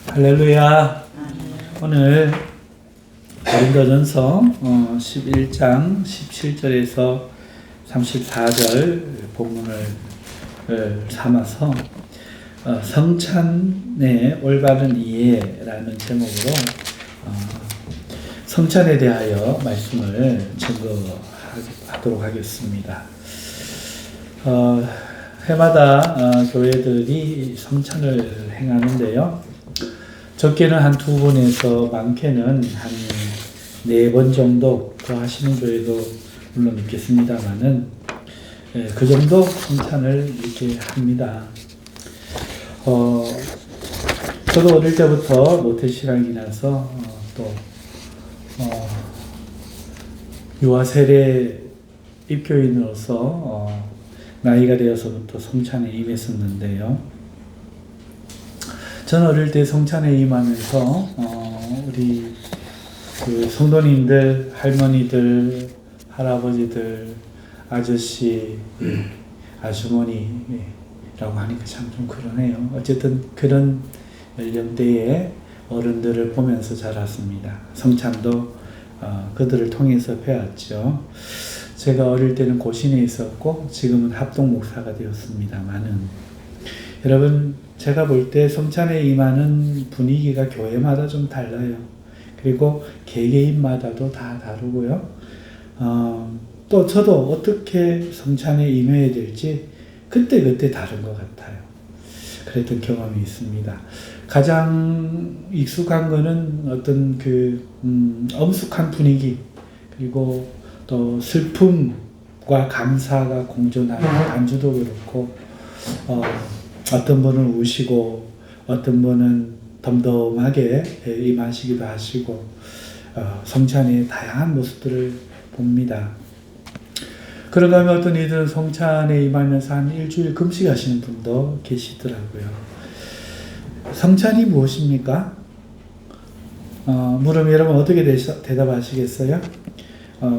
할렐루야. 오늘 고린도전서 11장 17절에서 34절 본문을 삼아서 성찬의 올바른 이해라는 제목으로 성찬에 대하여 말씀을 증거하도록 하겠습니다. 해마다 교회들이 성찬을 행하는데요. 적게는 한 2번에서 많게는 한 4번 정도 더 하시는 교회도 물론 있겠습니다만은 그 정도 성찬을 이렇게 합니다. 저도 어릴 때부터 모태신앙이라서 또 유아 세례 입교인으로서 나이가 되어서부터 성찬에 임했었는데요. 저는 어릴 때 성찬에 임하면서 우리 그 성도님들, 할머니들, 할아버지들, 아저씨, 아주머니라고 하니까 참 좀 그러네요. 어쨌든 그런 연령대의 어른들을 보면서 자랐습니다. 성찬도 그들을 통해서 배웠죠. 제가 어릴 때는 고신에 있었고 지금은 합동 목사가 되었습니다만은 여러분, 제가 볼 때 성찬에 임하는 분위기가 교회마다 좀 달라요. 그리고 개개인마다도 다 다르고요. 또 저도 어떻게 성찬에 임해야 될지 그때 다른 것 같아요. 그랬던 경험이 있습니다. 가장 익숙한 거는 어떤 엄숙한 분위기, 그리고 또 슬픔과 감사가 공존하는 안주도 그렇고, 어떤 분은 우시고 어떤 분은 덤덤하게 임하시기도 하시고 성찬의 다양한 모습들을 봅니다. 그런가 하면 어떤 이들은 성찬에 임하면서 한 일주일 금식하시는 분도 계시더라고요. 성찬이 무엇입니까? 물으면 여러분 어떻게 대답하시겠어요?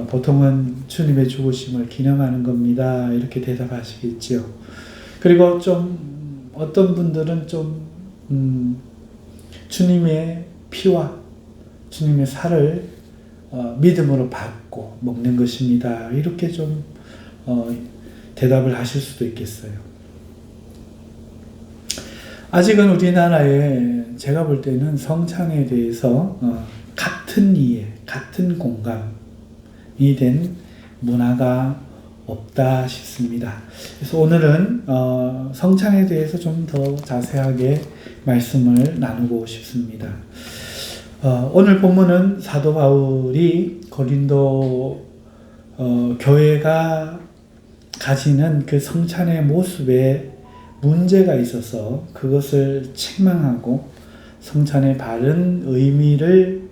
보통은 주님의 죽으심을 기념하는 겁니다. 이렇게 대답하시겠지요. 그리고 좀 어떤 분들은 좀 주님의 피와 주님의 살을 믿음으로 받고 먹는 것입니다. 이렇게 좀 대답을 하실 수도 있겠어요. 아직은 우리나라에 제가 볼 때는 성찬에 대해서 같은 이해, 같은 공감이 된 문화가 없다 싶습니다. 그래서 오늘은 성찬에 대해서 좀 더 자세하게 말씀을 나누고 싶습니다. 오늘 본문은 사도 바울이 고린도 교회가 가지는 그 성찬의 모습에 문제가 있어서 그것을 책망하고 성찬의 바른 의미를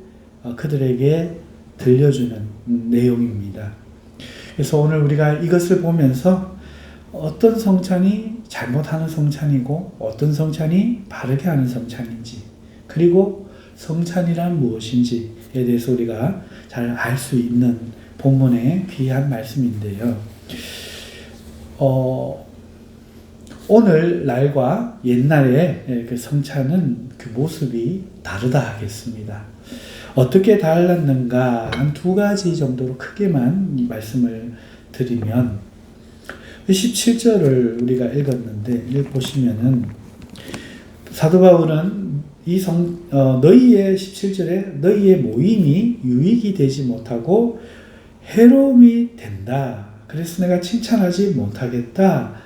그들에게 들려주는 내용입니다. 그래서 오늘 우리가 이것을 보면서 어떤 성찬이 잘못하는 성찬이고 어떤 성찬이 바르게 하는 성찬인지, 그리고 성찬이란 무엇인지에 대해서 우리가 잘 알 수 있는 본문의 귀한 말씀인데요. 오늘 날과 옛날의 그 성찬은 그 모습이 다르다 하겠습니다. 어떻게 달랐는가 한 2가지 정도로 크게만 이 말씀을 드리면, 17절을 우리가 읽었는데 읽어보시면은 사도 바울은 너희의 17절에 너희의 모임이 유익이 되지 못하고 해로움이 된다. 그래서 내가 칭찬하지 못하겠다.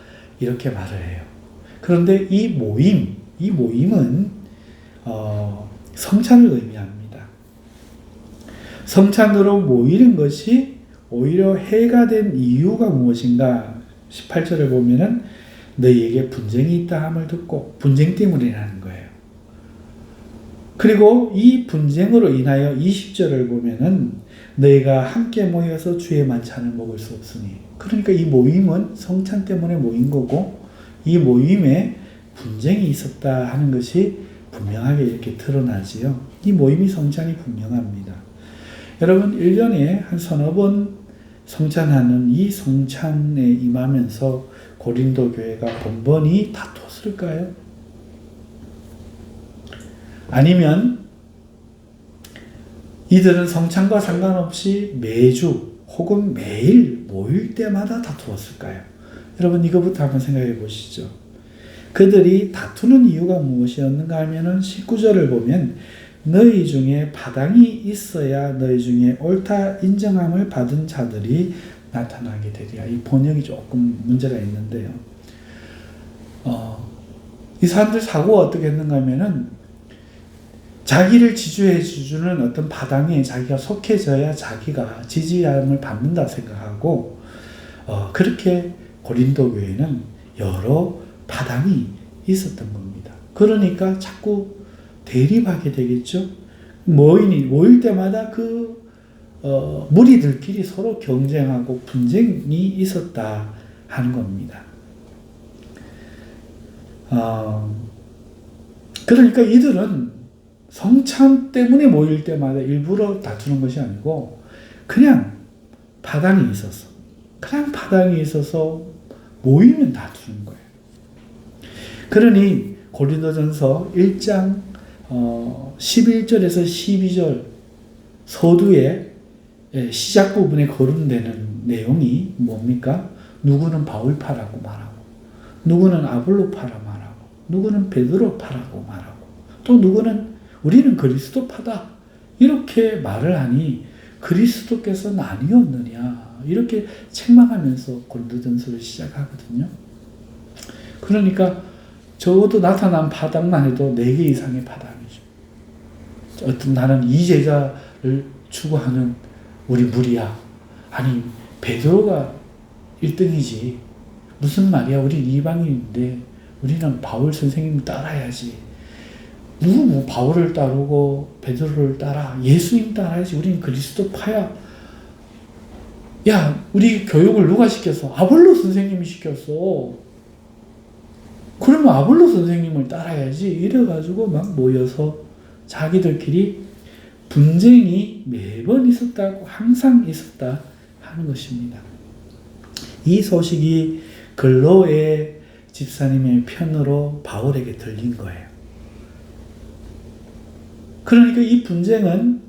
이렇게 말을 해요. 그런데 이 모임은 성찬을 의미합니다. 성찬으로 모이는 것이 오히려 해가 된 이유가 무엇인가? 18절을 보면은 너희에게 분쟁이 있다 함을 듣고, 분쟁 때문이라는 거예요. 그리고 이 분쟁으로 인하여 20절을 보면은 너희가 함께 모여서 주의 만찬을 먹을 수 없으니, 그러니까 이 모임은 성찬 때문에 모인 거고 이 모임에 분쟁이 있었다 하는 것이 분명하게 이렇게 드러나지요. 이 모임이 성찬이 분명합니다. 여러분, 1년에 한 서너 번 성찬하는 이 성찬에 임하면서 고린도 교회가 번번이 다퉜을까요? 아니면 이들은 성찬과 상관없이 매주 혹은 매일 모일 때마다 다투었을까요? 여러분 이거부터 한번 생각해 보시죠. 그들이 다투는 이유가 무엇이었는가 하면은 19절을 보면 너희 중에 바당이 있어야 너희 중에 옳다 인정함을 받은 자들이 나타나게 되리라. 이 번역이 조금 문제가 있는데요. 이 사람들 사고가 어떻게 했는가 하면은 자기를 지지해 주는 어떤 바당에 자기가 속해져야 자기가 지지함을 받는다 생각하고 그렇게 고린도 교회는 여러 바당이 있었던 겁니다. 그러니까 자꾸 대립하게 되겠죠. 모일 때마다 그 무리들끼리 서로 경쟁하고 분쟁이 있었다 하는 겁니다. 그러니까 이들은 성찬 때문에 모일 때마다 일부러 다투는 것이 아니고 그냥 파당이 있어서 모이면 다투는 거예요. 그러니 고린도전서 1장 11절에서 12절 서두에 시작 부분에 거론되는 내용이 뭡니까? 누구는 바울파라고 말하고 누구는 아볼로파라 말하고 누구는 베드로파라고 말하고 또 누구는 우리는 그리스도파다 이렇게 말을 하니 그리스도께서 나뉘었느냐 이렇게 책망하면서 고린도전서를 시작하거든요. 그러니까 적어도 나타난 파당만 해도 4개 이상의 파당이죠. 어떤 나는 이 제자를 추구하는 우리 무리야. 아니 베드로가 1등이지. 무슨 말이야. 우리 이방인인데 우리는 바울 선생님 따라야지. 누구 바울을 따르고 베드로를 따라 예수님 따라야지. 우리는 그리스도파야. 야 우리 교육을 누가 시켰어? 아볼로 선생님이 시켰어. 그러면 아볼로 선생님을 따라야지. 이래가지고 막 모여서 자기들끼리 분쟁이 매번 있었다고 항상 있었다 하는 것입니다. 이 소식이 글로의 집사님의 편으로 바울에게 들린 거예요. 그러니까 이 분쟁은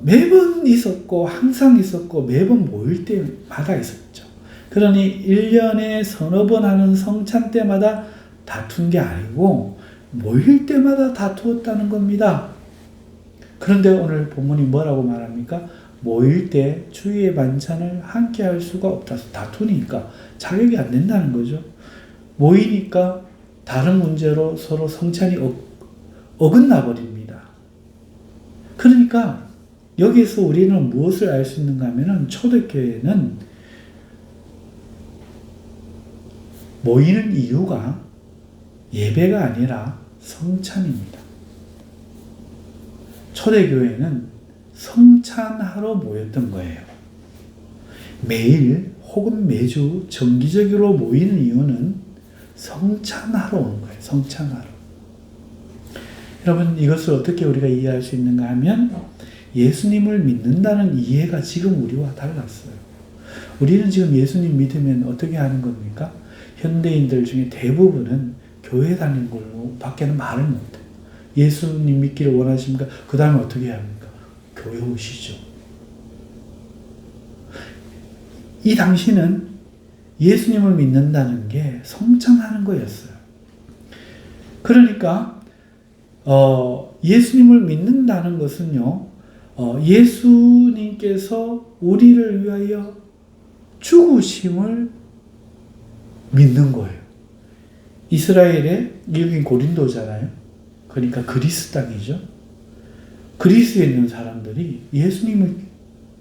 매번 있었고 항상 있었고 매번 모일 때마다 있었죠. 그러니 1년에 서너 번 하는 성찬 때마다 다툰 게 아니고 모일 때마다 다투었다는 겁니다. 그런데 오늘 본문이 뭐라고 말합니까? 모일 때 주의 반찬을 함께 할 수가 없다. 다투니까 자격이 안 된다는 거죠. 모이니까 다른 문제로 서로 성찬이 어긋나 버립니다. 그러니까 여기서 우리는 무엇을 알 수 있는가 하면은 초대교회는 모이는 이유가 예배가 아니라 성찬입니다. 초대교회는 성찬하러 모였던 거예요. 매일 혹은 매주 정기적으로 모이는 이유는 성찬하러 오는 거예요. 성찬하러. 여러분 이것을 어떻게 우리가 이해할 수 있는가 하면 예수님을 믿는다는 이해가 지금 우리와 달랐어요. 우리는 지금 예수님 믿으면 어떻게 하는 겁니까? 현대인들 중에 대부분은 교회 다니는 걸로 밖에는 말을 못해요. 예수님 믿기를 원하십니까? 그 다음에 어떻게 해야 합니까? 교회 오시죠. 이 당시는 예수님을 믿는다는 게 성찬하는 거였어요. 그러니까 예수님을 믿는다는 것은요, 예수님께서 우리를 위하여 죽으심을 믿는 거예요. 이스라엘의 여긴 고린도잖아요. 그러니까 그리스 땅이죠. 그리스에 있는 사람들이 예수님을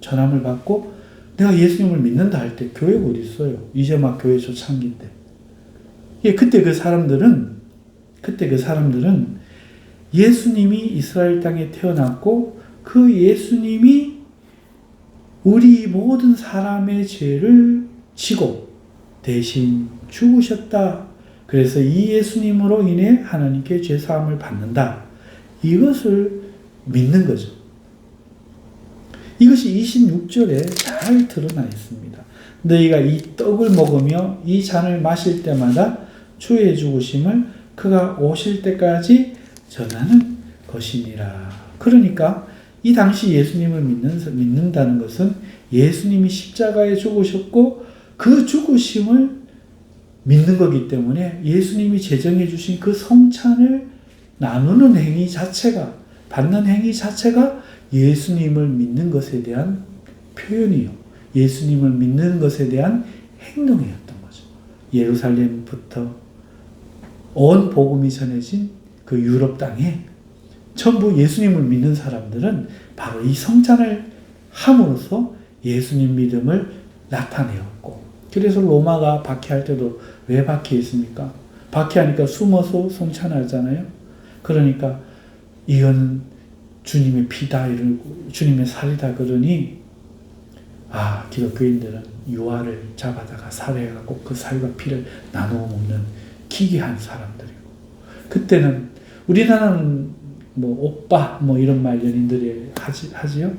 전함을 받고 내가 예수님을 믿는다 할 때 교회가 어디 있어요? 이제 막 교회 초창기인데. 예, 그때 그 사람들은 예수님이 이스라엘 땅에 태어났고 그 예수님이 우리 모든 사람의 죄를 지고 대신 죽으셨다. 그래서 이 예수님으로 인해 하나님께 죄사함을 받는다. 이것을 믿는 거죠. 이것이 26절에 잘 드러나 있습니다. 너희가 이 떡을 먹으며 이 잔을 마실 때마다 주의 죽으심을 그가 오실 때까지 전하는 것이니라. 그러니까 이 당시 예수님을 믿는다는 것은 예수님이 십자가에 죽으셨고 그 죽으심을 믿는 거기 때문에 예수님이 제정해 주신 그 성찬을 나누는 행위 자체가, 받는 행위 자체가 예수님을 믿는 것에 대한 표현이요. 예수님을 믿는 것에 대한 행동이었던 거죠. 예루살렘부터 온 복음이 전해진 그 유럽 땅에 전부 예수님을 믿는 사람들은 바로 이 성찬을 함으로써 예수님 믿음을 나타내었고, 그래서 로마가 박해할 때도 왜 박해했습니까? 박해하니까 숨어서 성찬하잖아요. 그러니까 이건 주님의 피다, 이러고 주님의 살이다 그러니 기독교인들은 유아를 잡아다가 살해해갖고 그 살과 피를 나누어 먹는 기괴한 사람들이고, 그때는 우리나라는 오빠 이런 말 연인들이 하지요.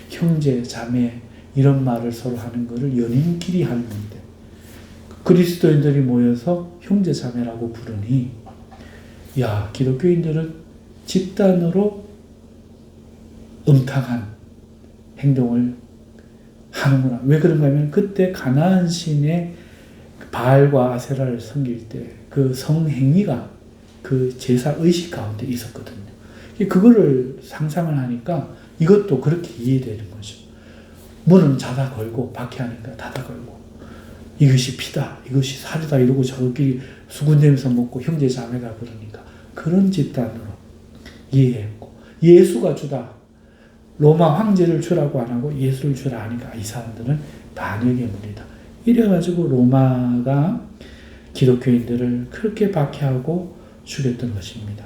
형제, 자매 이런 말을 서로 하는 거를 연인끼리 하는 건데 그리스도인들이 모여서 형제, 자매라고 부르니 기독교인들은 집단으로 음탕한 행동을 하는구나. 왜 그런가 하면 그때 가나안 신의 바알과 아세라를 섬길 때 그 성행위가 그 제사 의식 가운데 있었거든요. 그거를 상상을 하니까 이것도 그렇게 이해되는 거죠. 문은 닫아 걸고 박해하니까 닫아 걸고 이것이 피다, 이것이 살이다 이러고 저들끼리 수군대면서 먹고 형제 자매다 그러니까 그런 집단으로 이해했고, 예수가 주다, 로마 황제를 주라고 안 하고 예수를 주라 하니까 이 사람들은 반역의 문이다. 이래가지고 로마가 기독교인들을 그렇게 박해하고 죽였던 것입니다.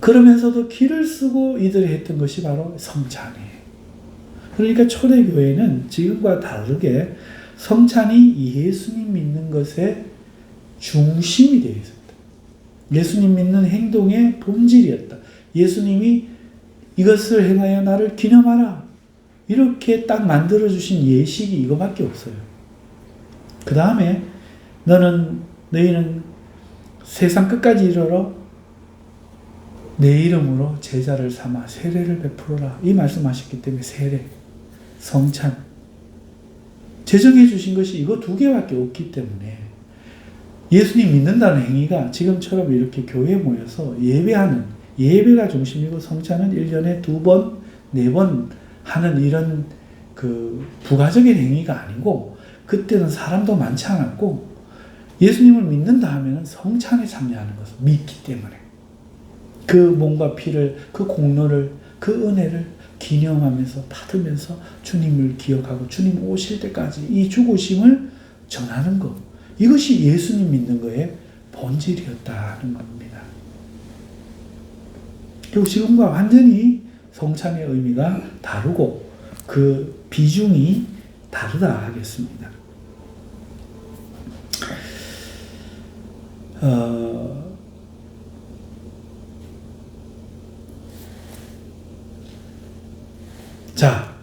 그러면서도 길을 쓰고 이들이 했던 것이 바로 성찬이에요. 그러니까 초대교회는 지금과 다르게 성찬이 예수님 믿는 것의 중심이 되어 있었다. 예수님 믿는 행동의 본질이었다. 예수님이 이것을 행하여 나를 기념하라, 이렇게 딱 만들어주신 예식이 이거밖에 없어요. 그 다음에 너희는 세상 끝까지 이르러 내 이름으로 제자를 삼아 세례를 베풀어라, 이 말씀하셨기 때문에 세례, 성찬 제정해 주신 것이 이거 두 개밖에 없기 때문에 예수님 믿는다는 행위가 지금처럼 이렇게 교회에 모여서 예배하는, 예배가 중심이고 성찬은 1년에 2번, 4번 하는 이런 그 부가적인 행위가 아니고, 그때는 사람도 많지 않았고 예수님을 믿는다 하면 성찬에 참여하는 것을 믿기 때문에 그 몸과 피를, 그 공로를, 그 은혜를 기념하면서 받으면서 주님을 기억하고 주님 오실 때까지 이 죽으심을 전하는 것, 이것이 예수님 믿는 거의 본질이었다는 겁니다. 그리고 지금과 완전히 성찬의 의미가 다르고 그 비중이 다르다 하겠습니다. 자,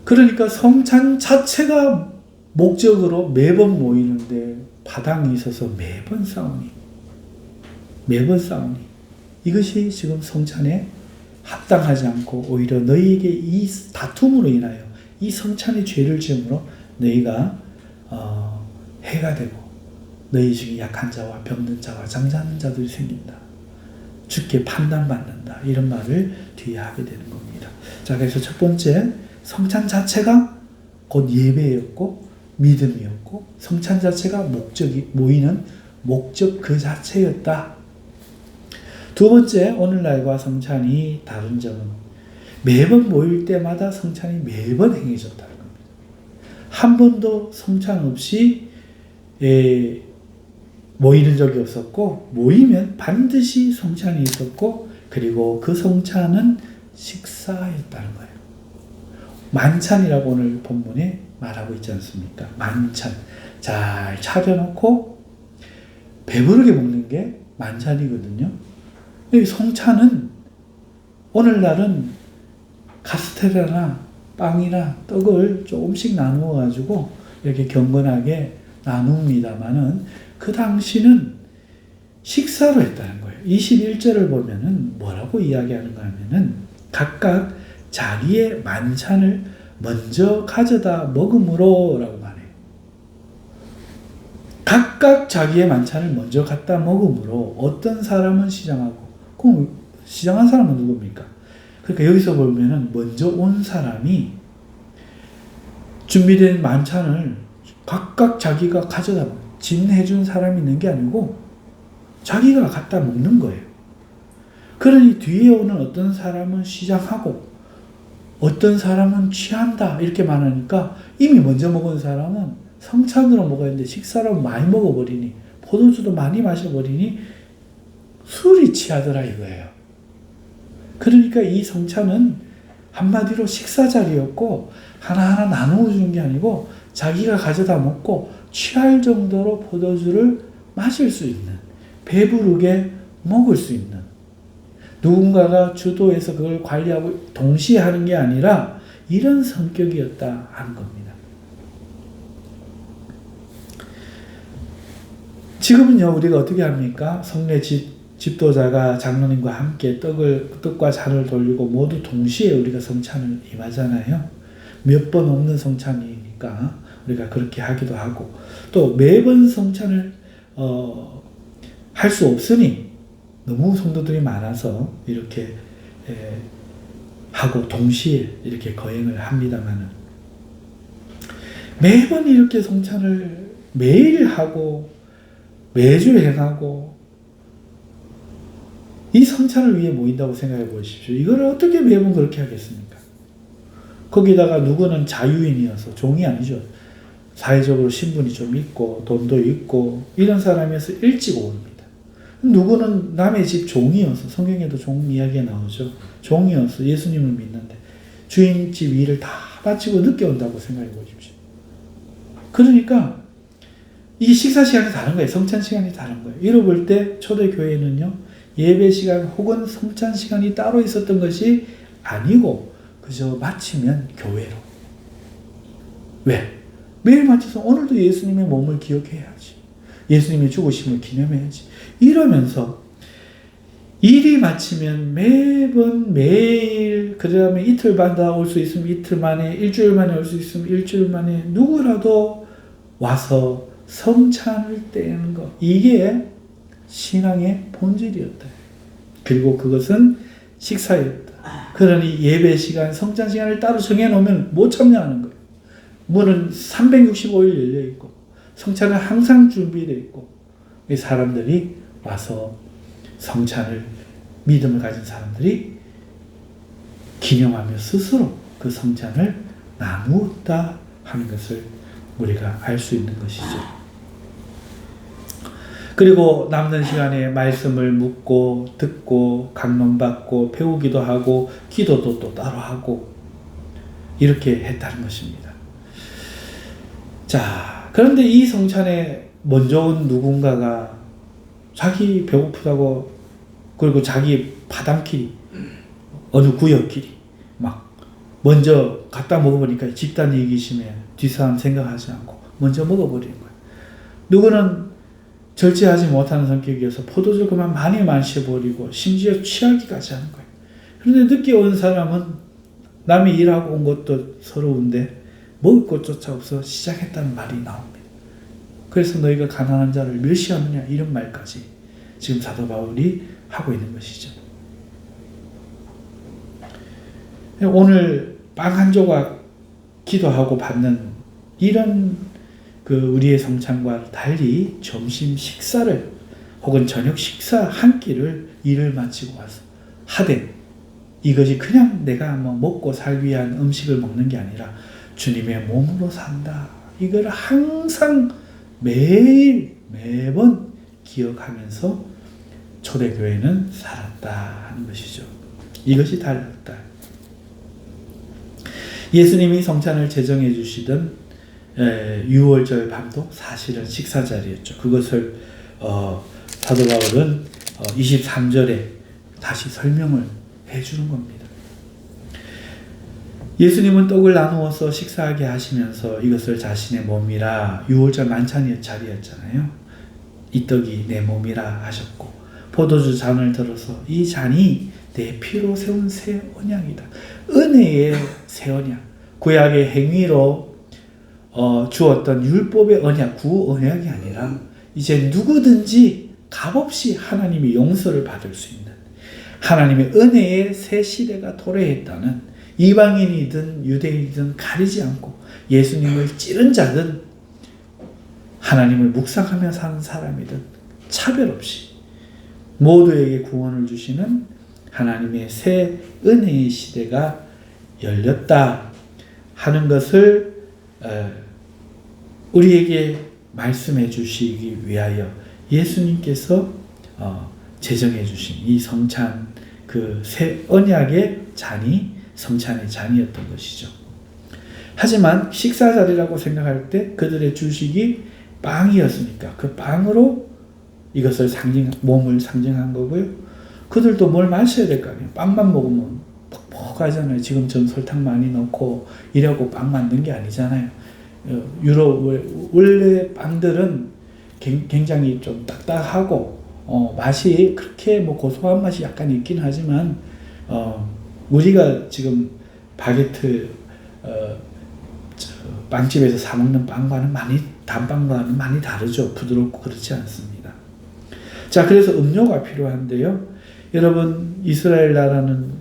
그러니까 성찬 자체가 목적으로 매번 모이는데 바당이 있어서 매번 싸우니 이것이 지금 성찬에 합당하지 않고 오히려 너희에게 이 다툼으로 인하여 이 성찬의 죄를 지음으로 너희가 해가 되고 너희 중에 약한 자와 병든 자와 잠자는 자들이 생긴다, 죽게 판단받는다, 이런 말을 뒤에 하게 되는 겁니다. 자, 그래서 첫 번째, 성찬 자체가 곧 예배였고 믿음이었고 성찬 자체가 모이는 목적 그 자체였다. 두 번째, 오늘날과 성찬이 다른 점은 매번 모일 때마다 성찬이 매번 행해졌다는 겁니다. 한 번도 성찬 없이 모이는 적이 없었고, 모이면 반드시 성찬이 있었고, 그리고 그 성찬은 식사였다는 거예요. 만찬이라고 오늘 본문에 말하고 있지 않습니까? 만찬. 잘 차려놓고 배부르게 먹는 게 만찬이거든요. 성찬은 오늘날은 카스테라나 빵이나 떡을 조금씩 나누어 가지고 이렇게 경건하게 나눕니다만은 그 당시는 식사로 했다는 거예요. 21절을 보면은 뭐라고 이야기하는가 하면은 각각 자기의 만찬을 먼저 가져다 먹음으로 라고 말해요. 각각 자기의 만찬을 먼저 갖다 먹음으로 어떤 사람은 시장하고, 그럼 시장한 사람은 누굽니까? 그러니까 여기서 보면은 먼저 온 사람이 준비된 만찬을 각각 자기가 가져다 진해준 사람이 있는 게 아니고 자기가 갖다 먹는 거예요. 그러니 뒤에 오는 어떤 사람은 시장하고 어떤 사람은 취한다 이렇게 말하니까 이미 먼저 먹은 사람은 성찬으로 먹어야 되는데 식사로 많이 먹어버리니 포도주도 많이 마셔버리니 술이 취하더라 이거예요. 그러니까 이 성찬은 한마디로 식사 자리였고 하나하나 나누어 주는 게 아니고 자기가 가져다 먹고 취할 정도로 포도주를 마실 수 있는, 배부르게 먹을 수 있는 누군가가 주도해서 그걸 관리하고 동시에 하는 게 아니라 이런 성격이었다 하는 겁니다. 지금은요 우리가 어떻게 합니까? 성례 집도자가 장로님과 함께 떡과 잔을 돌리고 모두 동시에 우리가 성찬을 임하잖아요. 몇 번 없는 성찬이니까 우리가 그렇게 하기도 하고 또 매번 성찬을 할 수 없으니 너무 성도들이 많아서 이렇게 하고 동시에 이렇게 거행을 합니다만은 매번 이렇게 성찬을 매일 하고 매주 행하고 이 성찬을 위해 모인다고 생각해 보십시오. 이걸 어떻게 매번 그렇게 하겠습니까? 거기다가 누구는 자유인이어서 종이 아니죠. 사회적으로 신분이 좀 있고 돈도 있고 이런 사람이어서 일찍 옵니다. 누구는 남의 집 종이어서 성경에도 종 이야기가 나오죠. 종이어서 예수님을 믿는데 주인집 일을 다 마치고 늦게 온다고 생각해 보십시오. 그러니까 이게 식사 시간이 다른 거예요. 성찬 시간이 다른 거예요. 이러 볼 때 초대교회는요 예배 시간 혹은 성찬 시간이 따로 있었던 것이 아니고 그저 마치면 교회로. 왜? 매일 마쳐서 오늘도 예수님의 몸을 기억해야지. 예수님의 죽으심을 기념해야지. 이러면서 일이 마치면 매번 매일 그 다음에 이틀 반다 올 수 있으면 이틀 만에 일주일 만에 올 수 있으면 일주일 만에 누구라도 와서 성찬을 떼는 것. 이게 신앙의 본질이었다. 그리고 그것은 식사였다. 그러니 예배 시간, 성찬 시간을 따로 정해놓으면 못 참여하는 거예요. 문은 365일 열려있고 성찬은 항상 준비되어 있고 사람들이 와서 성찬을 믿음을 가진 사람들이 기념하며 스스로 그 성찬을 나누었다 하는 것을 우리가 알 수 있는 것이죠. 그리고 남는 시간에 말씀을 묻고 듣고 강론받고 배우기도 하고 기도도 또 따로 하고 이렇게 했다는 것입니다. 자, 그런데 이 성찬에 먼저 온 누군가가 자기 배고프다고 그리고 자기 파담끼리 어느 구역끼리 막 먼저 갖다 먹어보니까 집단 이기심에 뒷사람 생각하지 않고 먼저 먹어버리는 거예요. 누구는 절제하지 못하는 성격이어서 포도주 그만 많이 마셔버리고 심지어 취하기까지 하는 거예요. 그런데 늦게 온 사람은 남이 일하고 온 것도 서러운데 먹을 것조차 없어 시작했다는 말이 나옵니다. 그래서 너희가 가난한 자를 멸시하느냐 이런 말까지 지금 사도 바울이 하고 있는 것이죠. 오늘 빵 한 조각 기도하고 받는 이런 우리의 성찬과 달리 점심 식사를 혹은 저녁 식사 한 끼를 일을 마치고 와서 하되 이것이 그냥 내가 먹고 살기 위한 음식을 먹는 게 아니라 주님의 몸으로 산다. 이걸 항상 매번 기억하면서 초대교회는 살았다 하는 것이죠. 이것이 달랐다. 예수님이 성찬을 제정해 주시던 6월절 밤도 사실은 식사 자리였죠. 그것을 사도 바울은 23절에 다시 설명을 해주는 겁니다. 예수님은 떡을 나누어서 식사하게 하시면서 이것을 자신의 몸이라, 유월절 만찬의 자리였잖아요. 이 떡이 내 몸이라 하셨고, 포도주 잔을 들어서 이 잔이 내 피로 세운 새 언약이다. 은혜의 새 언약. 구약의 행위로 주었던 율법의 언약, 구 언약이 아니라 이제 누구든지 값없이 하나님의 용서를 받을 수 있는 하나님의 은혜의 새 시대가 도래했다는, 이방인이든 유대인이든 가리지 않고 예수님을 찌른 자든 하나님을 묵상하며 사는 사람이든 차별 없이 모두에게 구원을 주시는 하나님의 새 은혜의 시대가 열렸다 하는 것을 우리에게 말씀해 주시기 위하여 예수님께서 제정해 주신 이 성찬, 그 새 언약의 잔이 성찬의 잔이었던 것이죠. 하지만 식사 자리라고 생각할 때 그들의 주식이 빵이었으니까 그 빵으로 이것을 몸을 상징한 거고요. 그들도 뭘 마셔야 될 거 아니에요. 빵만 먹으면 퍽퍽하잖아요. 지금 전 설탕 많이 넣고 이라고 빵 만든 게 아니잖아요. 유럽 원래 빵들은 굉장히 좀 딱딱하고 맛이 그렇게 뭐 고소한 맛이 약간 있긴 하지만 우리가 지금 바게트 빵집에서 사 먹는 빵과는 단빵과는 많이 다르죠. 부드럽고 그렇지 않습니다. 자, 그래서 음료가 필요한데요. 여러분, 이스라엘 나라는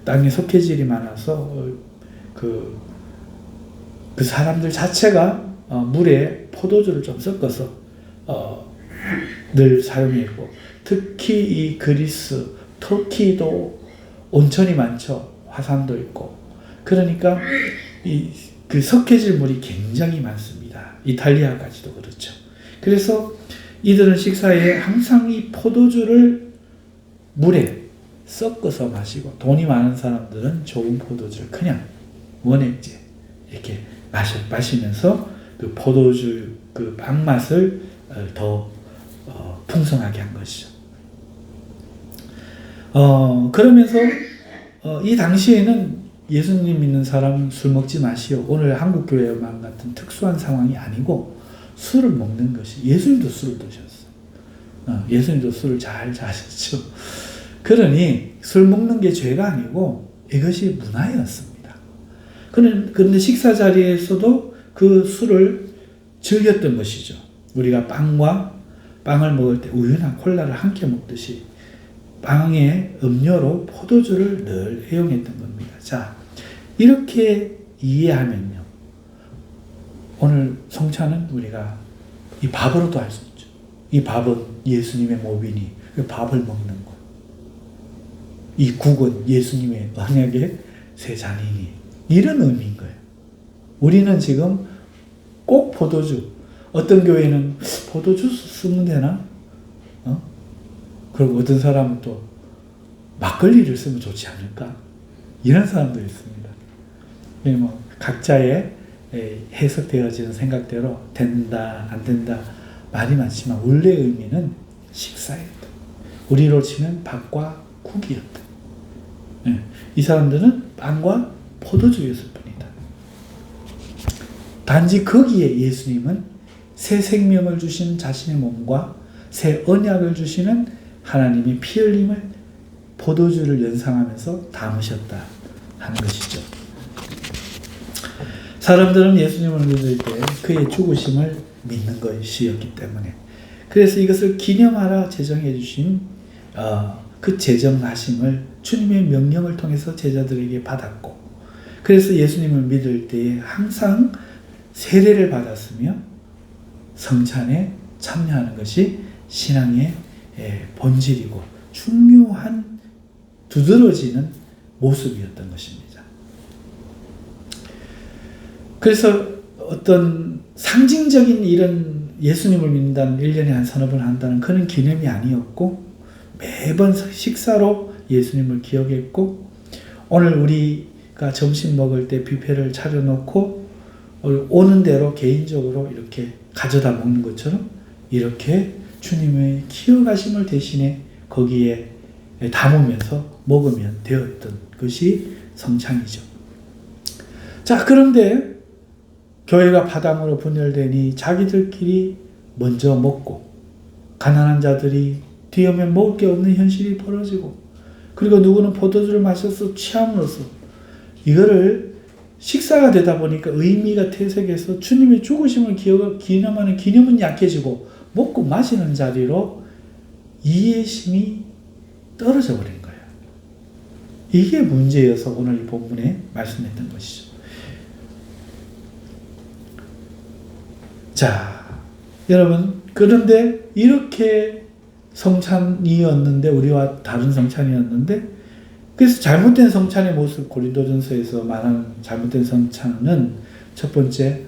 땅에 석회질이 많아서 그 사람들 자체가 물에 포도주를 좀 섞어서 늘 사용했고, 특히 이 그리스, 터키도 온천이 많죠. 화산도 있고. 그러니까 그 석회질 물이 굉장히 많습니다. 이탈리아까지도 그렇죠. 그래서 이들은 식사에 항상 이 포도주를 물에 섞어서 마시고, 돈이 많은 사람들은 좋은 포도주를 그냥 원액제 이렇게 마시면서 그 포도주 그 빵 맛을 더 풍성하게 한 것이죠. 그러면서 이 당시에는 예수님 믿는 사람은 술 먹지 마시오. 오늘 한국 교회만 같은 특수한 상황이 아니고 술을 먹는 것이, 예수님도 술을 드셨어. 예수님도 술을 잘 자셨죠. 그러니 술 먹는 게 죄가 아니고 이것이 문화였습니다. 그런데 식사 자리에서도 그 술을 즐겼던 것이죠. 우리가 빵을 먹을 때 우유나 콜라를 함께 먹듯이 빵에 음료로 포도주를 늘 애용했던 겁니다. 자, 이렇게 이해하면요, 오늘 성찬은 우리가 이 밥으로도 할 수 있죠. 이 밥은 예수님의 몸이니 밥을 먹는 것. 이 국은 예수님의 언약의 새 잔이니, 이런 의미인 거예요. 우리는 지금 꼭 포도주, 어떤 교회는 포도주 쓰면 되나? 그리고 어떤 사람은 또 막걸리를 쓰면 좋지 않을까? 이런 사람도 있습니다. 뭐 각자의 해석되어지는 생각대로 된다, 안 된다 말이 많지만 원래 의미는 식사였다. 우리로 치면 밥과 국이었다. 이 사람들은 빵과 포도주였을 뿐이다. 단지 거기에 예수님은 새 생명을 주신 자신의 몸과 새 언약을 주시는 하나님의 피 흘림을 포도주를 연상하면서 담으셨다 하는 것이죠. 사람들은 예수님을 믿을 때 그의 죽으심을 믿는 것이었기 때문에, 그래서 이것을 기념하라 제정해 주신 그 제정하심을 주님의 명령을 통해서 제자들에게 받았고, 그래서 예수님을 믿을 때에 항상 세례를 받았으며 성찬에 참여하는 것이 신앙의 본질이고 중요한 두드러지는 모습이었던 것입니다. 그래서 어떤 상징적인 이런 예수님을 믿는다는 1년에 한 서너 번 한다는 그런 기념이 아니었고, 매번 식사로 예수님을 기억했고, 오늘 우리가 점심 먹을 때 뷔페를 차려놓고 오는 대로 개인적으로 이렇게 가져다 먹는 것처럼 이렇게 주님의 기억하심을 대신에 거기에 담으면서 먹으면 되었던 것이 성찬이죠. 자, 그런데 교회가 파당으로 분열되니 자기들끼리 먼저 먹고 가난한 자들이 뒤에 오면 먹을 게 없는 현실이 벌어지고, 그리고 누구는 포도주를 마셔서 취함으로써 이거를 식사가 되다 보니까 의미가 퇴색해서 주님의 죽으심을 기념하는 기념은 약해지고 먹고 마시는 자리로 이해심이 떨어져 버린 거예요. 이게 문제여서 오늘 이 본문에 말씀했던 것이죠. 자, 여러분, 그런데 이렇게 성찬이었는데, 우리와 다른 성찬이었는데, 그래서 잘못된 성찬의 모습, 고린도전서에서 말하는 잘못된 성찬은 첫 번째,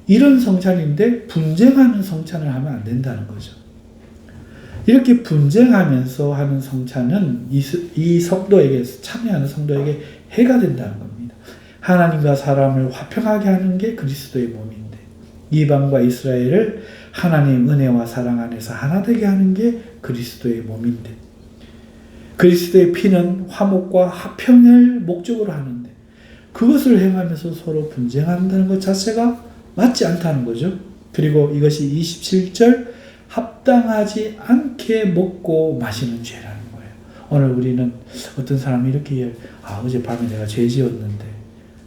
이런 성찬인데 분쟁하는 성찬을 하면 안 된다는 거죠. 이렇게 분쟁하면서 하는 성찬은 이 성도에게, 참여하는 성도에게 해가 된다는 겁니다. 하나님과 사람을 화평하게 하는 게 그리스도의 몸인데, 이방과 이스라엘을 하나님 은혜와 사랑 안에서 하나 되게 하는 게 그리스도의 몸인데, 그리스도의 피는 화목과 화평을 목적으로 하는데, 그것을 행하면서 서로 분쟁한다는 것 자체가 맞지 않다는 거죠. 그리고 이것이 27절, 합당하지 않게 먹고 마시는 죄라는 거예요. 오늘 우리는 어떤 사람이 이렇게 이야기해요. 어젯밤에 내가 죄 지었는데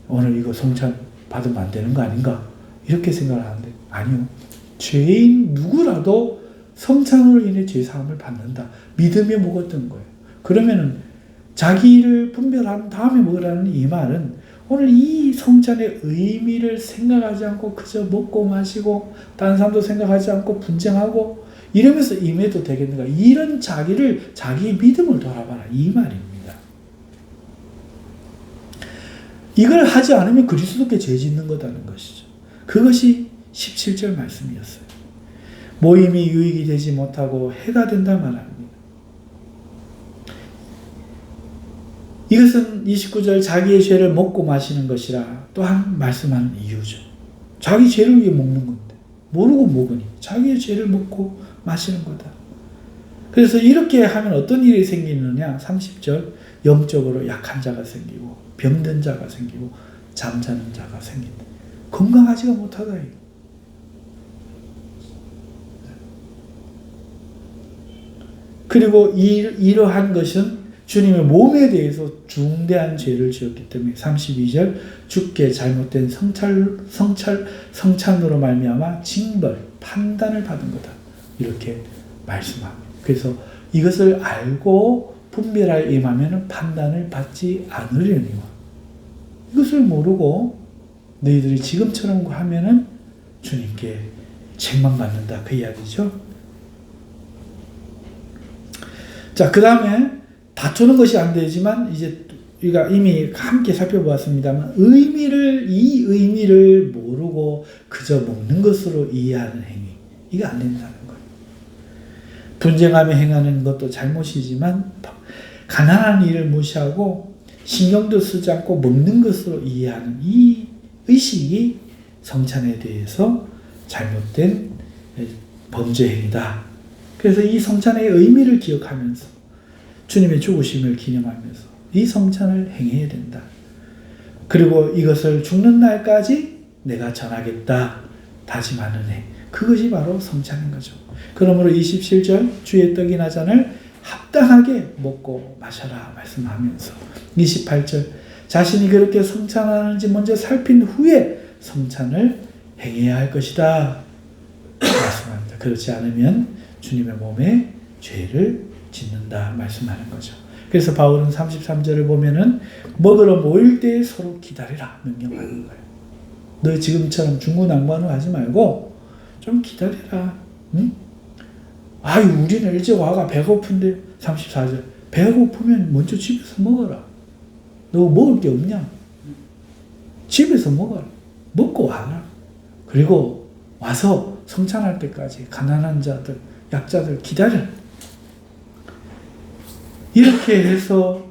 오늘 이거 성찬 받으면 안 되는 거 아닌가? 이렇게 생각을 하는데, 아니요. 죄인 누구라도 성찬으로 인해 죄사함을 받는다. 믿음에 먹었던 거예요. 그러면은 자기를 분별한 다음에 먹으라는 이 말은 오늘 이 성찬의 의미를 생각하지 않고 그저 먹고 마시고 다른 사람도 생각하지 않고 분쟁하고 이러면서 임해도 되겠는가? 이런 자기의 믿음을 돌아봐라. 이 말입니다. 이걸 하지 않으면 그리스도께 죄 짓는 거다는 것이죠. 그것이 17절 말씀이었어요. 모임이 유익이 되지 못하고 해가 된다 말합니다. 이것은 29절 자기의 죄를 먹고 마시는 것이라 또한 말씀하는 이유죠. 자기 죄를 위해 먹는 건데 모르고 먹으니 자기의 죄를 먹고 마시는 거다. 그래서 이렇게 하면 어떤 일이 생기느냐? 30절 영적으로 약한 자가 생기고 병든 자가 생기고 잠자는 자가 생긴다. 건강하지가 못하다. 그리고 이러한 것은 주님의 몸에 대해서 중대한 죄를 지었기 때문에 32절 주께 잘못된 성찬으로 말미암아 징벌, 판단을 받은 거다. 이렇게 말씀합니다. 그래서 이것을 알고 분별하여 임하면 판단을 받지 않으려니와, 이것을 모르고 너희들이 지금처럼 하면은 주님께 책망받는다. 그 이야기죠. 자, 그 다음에 다투는 것이 안 되지만 이제 우리가 이미 함께 살펴보았습니다만 이 의미를 모르고 그저 먹는 것으로 이해하는 행위, 이거 안 된다는 거예요. 분쟁하며 행하는 것도 잘못이지만 가난한 일을 무시하고 신경도 쓰지 않고 먹는 것으로 이해하는 이 의식이 성찬에 대해서 잘못된 범죄 행위다. 그래서 이 성찬의 의미를 기억하면서 주님의 죽으심을 기념하면서 이 성찬을 행해야 된다. 그리고 이것을 죽는 날까지 내가 전하겠다 다짐하는 해. 그것이 바로 성찬인 거죠. 그러므로 27절 주의 떡이나 잔을 합당하게 먹고 마셔라 말씀하면서 28절 자신이 그렇게 성찬하는지 먼저 살핀 후에 성찬을 행해야 할 것이다 말씀합니다. 그렇지 않으면 주님의 몸에 죄를 짓는다 말씀하는 거죠. 그래서 바울은 33절을 보면은 먹으러 모일 때 서로 기다리라 명령하는 거예요. 너 지금처럼 중구난방으로 하지 말고 좀 기다리라. 응? 우리는 일찍 와가 배고픈데 34절 배고프면 먼저 집에서 먹어라. 너 먹을 게 없냐? 집에서 먹어라. 먹고 와라. 그리고 와서 성찬할 때까지 가난한 자들, 약자들 기다려. 이렇게 해서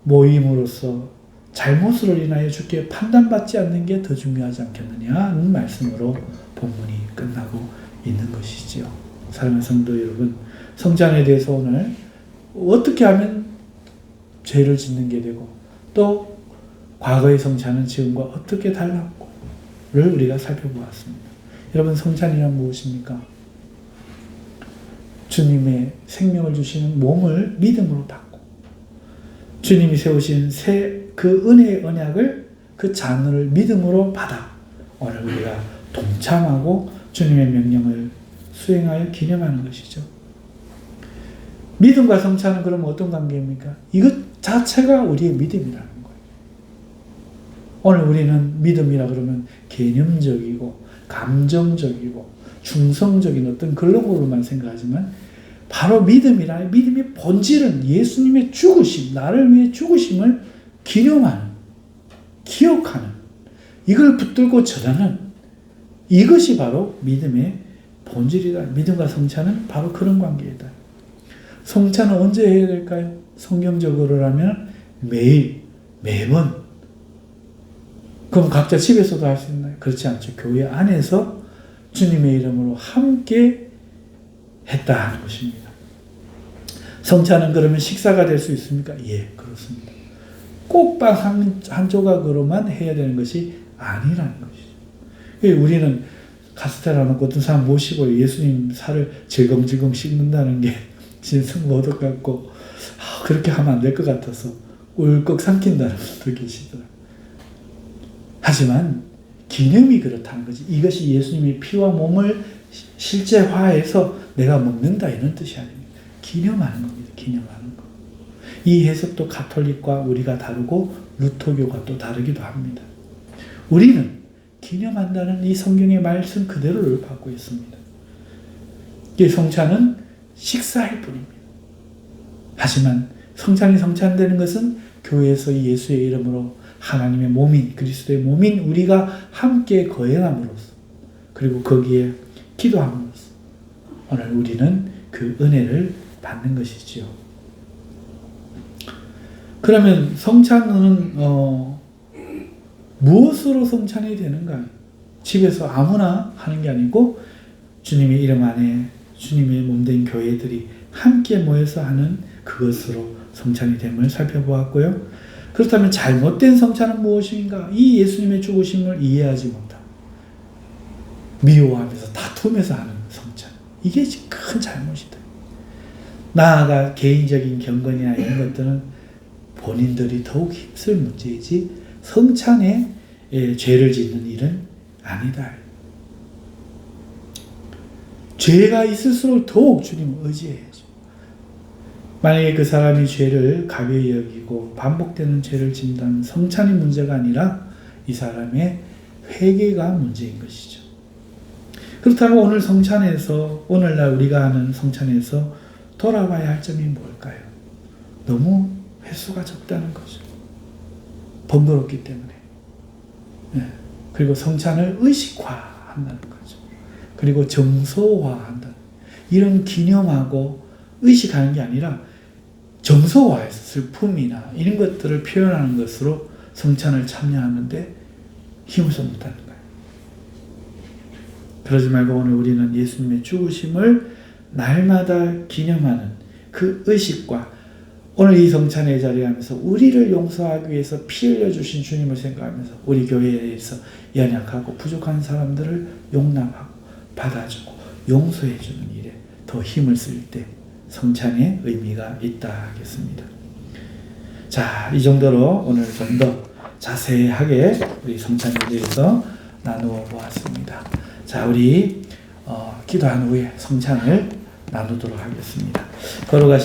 모임으로써 잘못으로 인하여 주께 판단받지 않는 게 더 중요하지 않겠느냐는 말씀으로 본문이 끝나고 있는 것이지요. 사랑하는 성도 여러분, 성찬에 대해서 오늘 어떻게 하면 죄를 짓는 게 되고 또 과거의 성찬은 지금과 어떻게 달랐고를 우리가 살펴보았습니다. 여러분, 성찬이란 무엇입니까? 주님의 생명을 주시는 몸을 믿음으로 받고 주님이 세우신 그 은혜의 언약을, 그 잔을 믿음으로 받아 오늘 우리가 동참하고 주님의 명령을 수행하여 기념하는 것이죠. 믿음과 성찬은 그럼 어떤 관계입니까? 이것 자체가 우리의 믿음이라는 거예요. 오늘 우리는 믿음이라 그러면 개념적이고 감정적이고 충성적인 어떤 그런 걸로만 생각하지만 바로 믿음의 본질은 예수님의 죽으심, 나를 위해 죽으심을 기념하는, 기억하는, 이걸 붙들고 전하는 이것이 바로 믿음의 본질이다. 믿음과 성찬은 바로 그런 관계이다. 성찬은 언제 해야 될까요? 성경적으로라면 매일, 매번. 그럼 각자 집에서도 할 수 있나요? 그렇지 않죠. 교회 안에서 주님의 이름으로 함께 했다 하는 것입니다. 성찬은 그러면 식사가 될 수 있습니까? 예, 그렇습니다. 꼭 빵 한 조각으로만 해야 되는 것이 아니라는 것이죠. 우리는 카스테라 놓고 어떤 사람 모시고 예수님 살을 질겅질겅 씹는다는 게 진승모독 같고 그렇게 하면 안 될 것 같아서 꿀꺽 삼킨다는 분도 계시더라고요. 하지만 기념이 그렇다는 거지. 이것이 예수님의 피와 몸을 실제화해서 내가 먹는다 이런 뜻이 아닙니다. 기념하는 겁니다. 기념하는 거. 이 해석도 가톨릭과 우리가 다르고 루터교가 또 다르기도 합니다. 우리는 기념한다는 이 성경의 말씀 그대로를 받고 있습니다. 이 성찬은 식사일 뿐입니다. 하지만 성찬이 성찬되는 것은 교회에서 예수의 이름으로 하나님의 몸인, 그리스도의 몸인 우리가 함께 거행함으로써 그리고 거기에 기도함으로써 오늘 우리는 그 은혜를 받는 것이지요. 그러면 성찬은 무엇으로 성찬이 되는가? 집에서 아무나 하는 게 아니고 주님의 이름 안에 주님의 몸된 교회들이 함께 모여서 하는 그것으로 성찬이 됨을 살펴보았고요. 그렇다면 잘못된 성찬은 무엇인가? 이 예수님의 죽으심을 이해하지 못하고 미워하면서 다투면서 하는 성찬. 이게 큰 잘못이다. 나아가 개인적인 경건이나 이런 것들은 본인들이 더욱 힘쓸 문제이지 성찬에 죄를 짓는 일은 아니다. 죄가 있을수록 더욱 주님을 의지해야죠. 만약에 그 사람이 죄를 가벼이 여기고 반복되는 죄를 짓는다면 성찬이 문제가 아니라 이 사람의 회개가 문제인 것이죠. 그렇다면 오늘 성찬에서, 오늘날 우리가 하는 성찬에서 돌아봐야 할 점이 뭘까요? 너무 횟수가 적다는 거죠. 번거롭기 때문에. 그리고 성찬을 의식화한다는 거죠. 그리고 정서화한다는, 이런 기념하고 의식하는 게 아니라 정서화해서 슬픔이나 이런 것들을 표현하는 것으로 성찬을 참여하는데 힘을 써 못하는 거예요. 그러지 말고 오늘 우리는 예수님의 죽으심을 날마다 기념하는 그 의식과 오늘 이 성찬의 자리에 하면서 우리를 용서하기 위해서 피 흘려주신 주님을 생각하면서 우리 교회에서 연약하고 부족한 사람들을 용납하고 받아주고 용서해주는 일에 더 힘을 쓸 때 성찬의 의미가 있다 하겠습니다. 자, 이 정도로 오늘 좀 더 자세하게 우리 성찬에 대해서 나누어 보았습니다. 자, 우리 기도한 후에 성찬을 나누도록 하겠습니다. 걸어가신